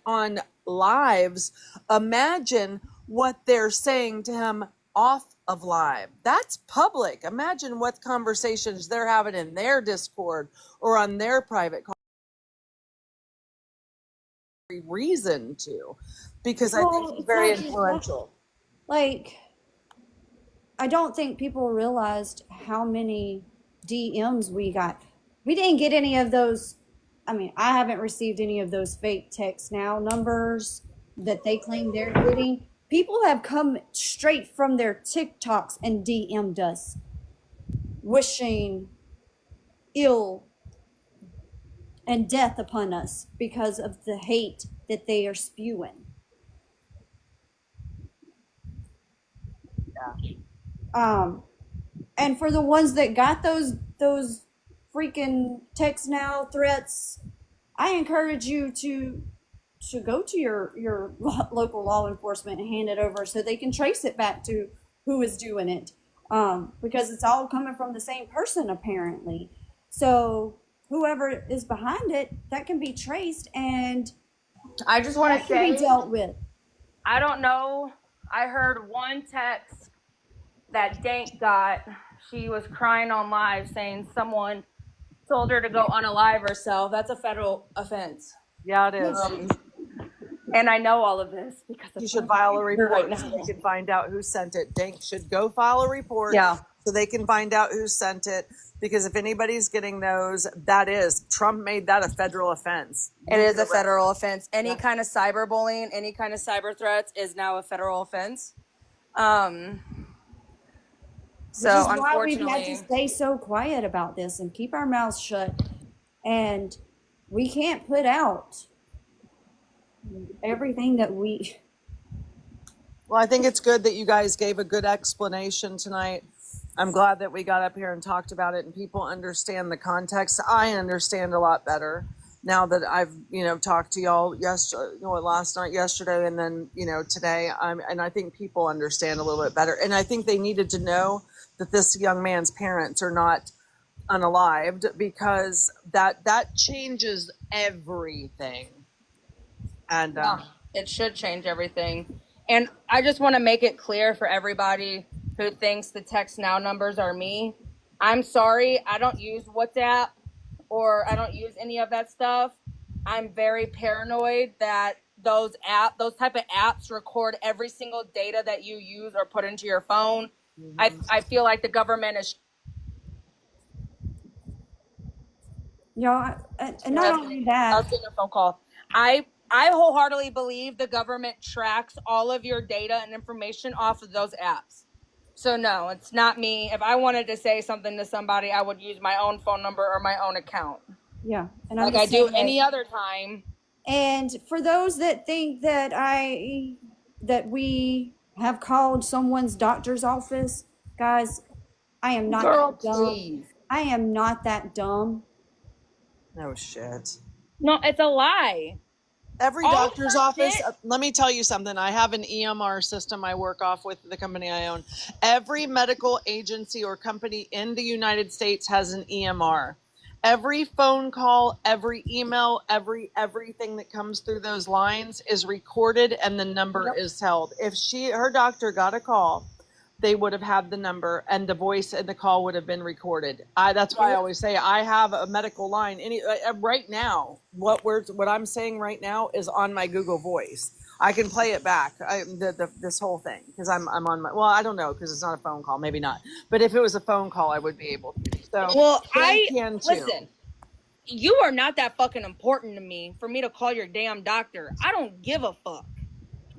on lives, imagine what they're saying to him off of live. That's public. Imagine what conversations they're having in their Discord or on their private call. Reason to, because I think he's very influential. Like, I don't think people realized how many DMs we got. We didn't get any of those. I mean, I haven't received any of those fake text now numbers that they claim they're getting. People have come straight from their TikToks and DM'd us wishing ill and death upon us because of the hate that they are spewing. Yeah. And for the ones that got those freaking text now threats, I encourage you to go to your local law enforcement and hand it over so they can trace it back to who is doing it, because it's all coming from the same person apparently. So whoever is behind it, that can be traced and I just want to say, be dealt with. I don't know. I heard one text that Dank got. She was crying on live saying someone told her to go unalive herself. That's a federal offense. Yeah, it is. And I know all of this because you should file a report so they can find out who sent it. Dank should go file a report so they can find out who sent it. Because if anybody's getting those, Trump made that a federal offense. It is a federal offense. Any kind of cyberbullying, any kind of cyber threats is now a federal offense. So Which is unfortunately, why we've had to stay so quiet about this and keep our mouths shut. And we can't put out everything that we... Well, I think it's good that you guys gave a good explanation tonight. I'm glad that we got up here and talked about it and people understand the context. I understand a lot better now that I've, talked to y'all last night, yesterday, and then, today. And I think people understand a little bit better. And I think they needed to know that this young man's parents are not unalived, because that changes everything. And it should change everything. And I just want to make it clear for everybody who thinks the text now numbers are me. I'm sorry, I don't use WhatsApp or I don't use any of that stuff. I'm very paranoid that those type of apps record every single data that you use or put into your phone. Mm-hmm. I feel like the government is... and not only that... I was getting a phone call. I wholeheartedly believe the government tracks all of your data and information off of those apps. So no, it's not me. If I wanted to say something to somebody, I would use my own phone number or my own account. Yeah. And like I do any other time. And for those that think that we have called someone's doctor's office, guys, I am not that dumb. Please. I am not that dumb. No shit. No, it's a lie. Every doctor's office, let me tell you something. I have an EMR system I work off with the company I own. Every medical agency or company in the United States has an EMR. Every phone call, every email, everything that comes through those lines is recorded and the number is held. If her doctor got a call, they would have had the number and the voice and the call would have been recorded. That's why I always say I have a medical line. Right now, what I'm saying right now is on my Google Voice. I can play it back. This whole thing, because I'm on my. Well, I don't know, because it's not a phone call. Maybe not. But if it was a phone call, I would be able to. So I can too. Listen. You are not that fucking important to me for me to call your damn doctor. I don't give a fuck.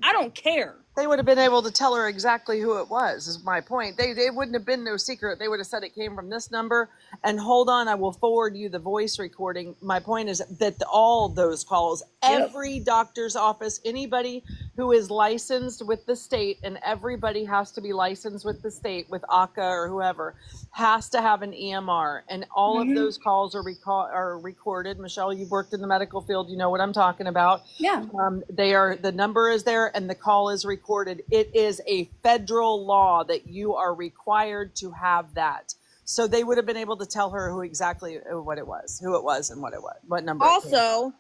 I don't care. They would have been able to tell her exactly who it was, is my point. They wouldn't have been no secret. They would have said it came from this number. And hold on, I will forward you the voice recording. My point is that all those calls, every doctor's office, anybody who is licensed with the state, and everybody has to be licensed with the state, with ACA or whoever, has to have an EMR. And all of those calls are recorded. Michelle, you've worked in the medical field. You know what I'm talking about. Yeah. The number is there and the call is recorded. It is a federal law that you are required to have that. So they would have been able to tell her who it was, and what number. Also,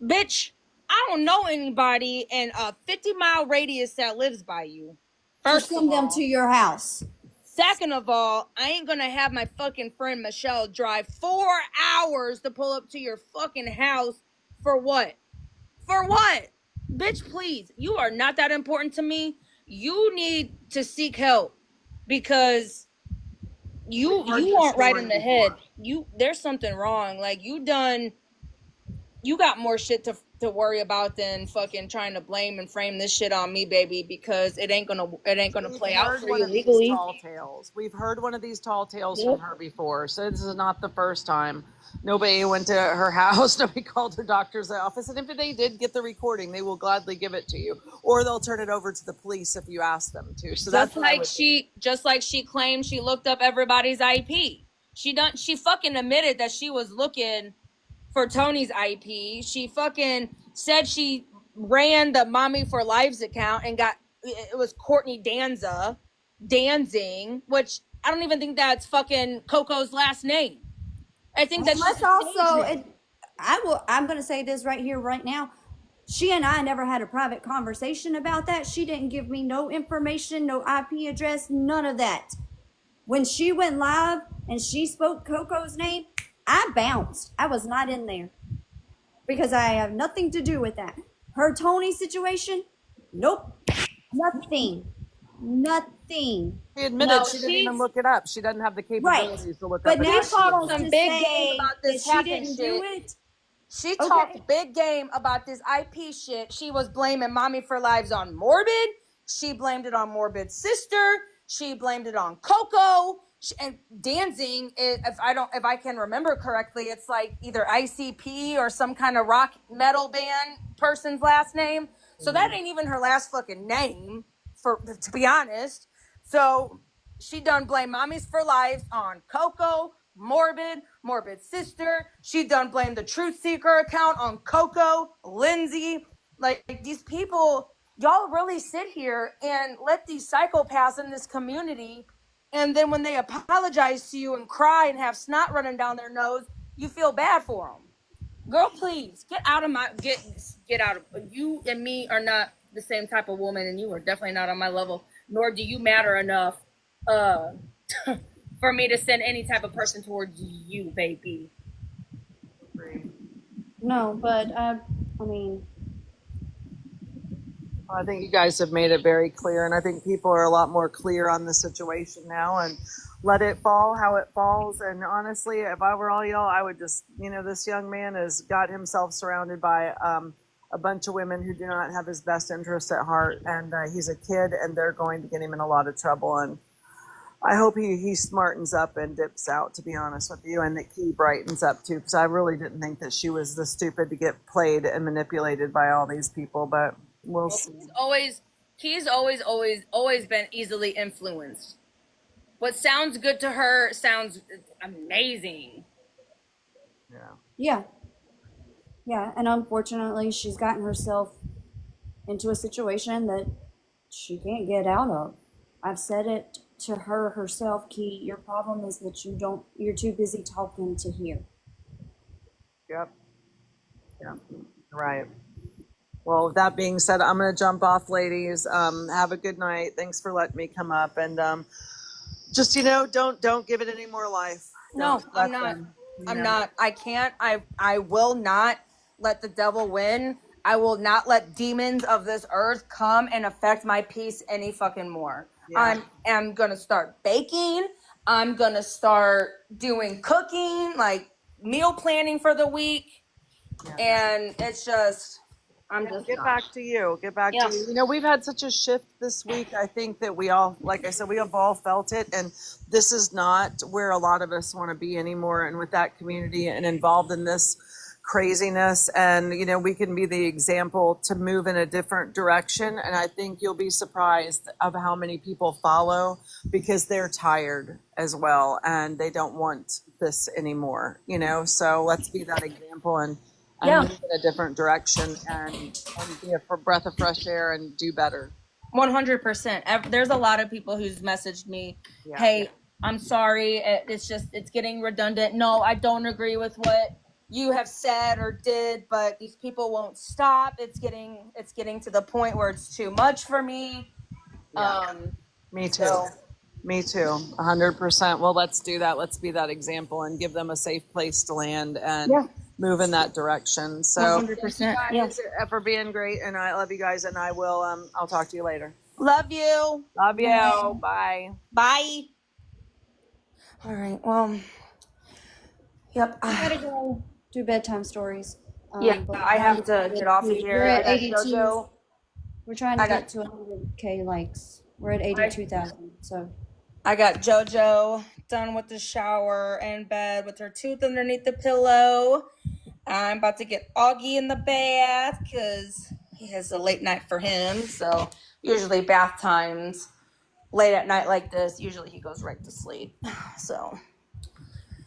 bitch, I don't know anybody in a 50-mile radius that lives by you. To First of send them all. to your house. Second of all, I ain't gonna have my fucking friend Michelle drive 4 hours to pull up to your fucking house for what? For what? Bitch, please. You are not that important to me. You need to seek help because you aren't right in the head. There's something wrong. Like you got more shit to worry about than fucking trying to blame and frame this shit on me, baby, because it ain't gonna play out for you legally. We've heard one of these tall tales from her before, so this is not the first time. Nobody went to her house. Nobody called her doctor's office, and if they did get the recording, they will gladly give it to you, or they'll turn it over to the police if you ask them to. So that's just like she claimed she looked up everybody's IP. She fucking admitted that she was looking for Tony's IP. She fucking said she ran the Mommy for Lives account and it was Courtney Danzing, which I don't even think that's fucking Coco's last name. I think that's Let's also, I'm going to say this right here, right now. She and I never had a private conversation about that. She didn't give me no information, no IP address, none of that. When she went live and she spoke Coco's name, I bounced. I was not in there because I have nothing to do with that. Her Tony situation, nope, nothing. She admitted she didn't even look it up. She doesn't have the capabilities to look but up. But now she wants some to big say game about this that she didn't do it. She talked big game about this IP shit. She was blaming Mommy for Lives on Morbid. She blamed it on Morbid's sister. She blamed it on Coco. And Danzing, if I can remember correctly, it's like either ICP or some kind of rock metal band person's last name. So that ain't even her last fucking name, to be honest. So she done blame Mommies for Lives on Coco, Morbid's sister. She done blame the Truth Seeker account on Coco, Lindsay. Like these people, y'all really sit here and let these psychopaths in this community, and then when they apologize to you and cry and have snot running down their nose, you feel bad for them. Girl, please get out of you and me are not the same type of woman, and you are definitely not on my level, nor do you matter enough for me to send any type of person towards you, baby. No, but I mean, I think you guys have made it very clear, and I think people are a lot more clear on the situation now, and let it fall how it falls. And honestly, if I were all y'all, I would just, this young man has got himself surrounded by a bunch of women who do not have his best interest at heart, and he's a kid, and they're going to get him in a lot of trouble. And I hope he smartens up and dips out, to be honest with you, and that he brightens up too, because I really didn't think that she was this stupid to get played and manipulated by all these people, but we'll see. He's always been easily influenced. What sounds good to her sounds amazing. Yeah, and unfortunately, she's gotten herself into a situation that she can't get out of. I've said it to her herself, Key. Your problem is that you're too busy talking to hear. Yep. Right. Well, with that being said, I'm going to jump off, ladies. Have a good night. Thanks for letting me come up. And just, don't give it any more life. No, I'm not. I'm not. I can't. I will not let the devil win. I will not let demons of this earth come and affect my peace any fucking more. Yeah. I'm going to start baking. I'm going to start doing cooking, like meal planning for the week. Yeah. And it's just... back to you. We've had such a shift this week. I think that we all, like I said, we have all felt it, and this is not where a lot of us want to be anymore. And with that community and involved in this craziness, and we can be the example to move in a different direction. And I think you'll be surprised of how many people follow, because they're tired as well, and they don't want this anymore. So let's be that example and move in a different direction and be a breath of fresh air and do better. 100%. There's a lot of people who's messaged me, hey, I'm sorry, it's getting redundant. No, I don't agree with what you have said or did, but these people won't stop. It's getting to the point where it's too much for me. Yeah. Me too. So Me too. 100%. Well, let's do that. Let's be that example and give them a safe place to land and Yeah. move in that direction. So 100%. thank you Yeah. guys for being great, and I love you guys, and I will I'll talk to you later. Love you. Love you. Bye. Bye. All right. Well, yep. I gotta go do bedtime stories. Yeah, But I have to get off of we're here. at I got 82. JoJo. We're trying to I got- get to 100K likes. We're at 82,000. So I got JoJo done with the shower and bed with her tooth underneath the pillow. I'm about to get Augie in the bath because he has a late night for him. So usually bath times late at night like this, usually he goes right to sleep. So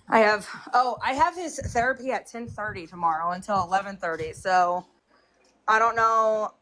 I have his therapy at 10:30 tomorrow until 11:30. So I don't know